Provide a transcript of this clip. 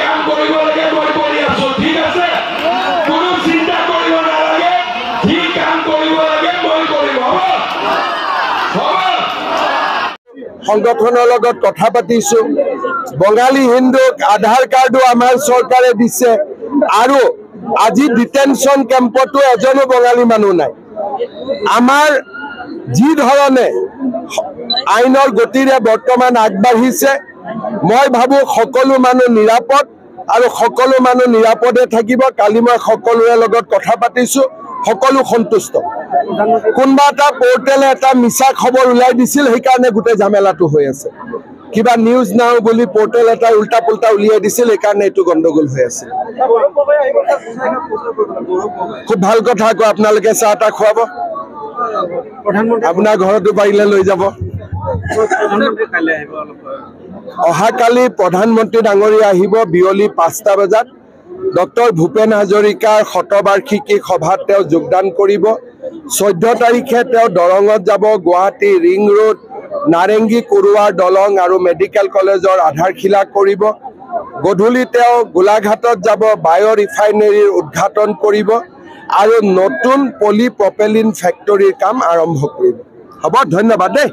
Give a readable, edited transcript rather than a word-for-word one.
কাম কৰিব লাগে মই কৰি আছো ঠিক আছে কোনো চিন্তা কৰিব নালাগে যি কাম কৰিব লাগে মই কৰিম হ'ব সংগঠনৰ লগত কথা পাতিছো বঙালী হিন্দুক আধাৰ কাৰ্ডো আমাৰ চৰকাৰে দিছে আৰু আজি ডিটেনশন কেম্পতো এজনো বঙালী মানুহ নাই আমাৰ যি ধৰণে আইনৰ গতিৰে বৰ্তমান আগবাঢ়িছে মই ভাবো সকলো মানুহ নিৰাপদ আৰু সকলো মানুহ নিৰাপদে থাকিব কালি মই সকলোৰে লগত কথা পাতিছো সকলো সন্তুষ্ট কোনবা এটা পোৰ্টেলে এটা মিছা খবৰ উলাই দিছিল সেইকাৰণে গোটেই ঝামেলাটো হৈ আছে কিবা নিউজ নাও বুলি পোৰ্টেল এটা উল্টা পুল্টা উলিয়াই দিছিল সেইকাৰণে এইটো গণ্ডগোল হৈ আছে খুব ভাল কথা আকৌ আপোনালোকে চাহ এটা খুৱাব আপোনাৰ ঘৰতো পাৰিলে লৈ যাব অহাকালি প্ৰধানমন্ত্ৰী ডাঙৰীয়া আহিব বিয়লি 5টা বজাত ডক্টৰ ভূপেন হাজৰিকাৰ শতবাৰ্ষিকী সভাত তেওঁ যোগদান কৰিব 14 তাৰিখে তেওঁ দৰঙত যাব গুৱাহাটী ৰিং ৰোড নাৰেংগী কুৰুৱাৰ দলং আৰু মেডিকেল কলেজৰ আধাৰশিলা কৰিব গধূলি তেওঁ গোলাঘাটত যাব বায়' ৰিফাইনেৰীৰ উদ্ঘাটন কৰিব আৰু নতুন পলি প্ৰপেলিন ফেক্টৰীৰ কাম আৰম্ভ কৰিব হ'ব ধন্যবাদ দেই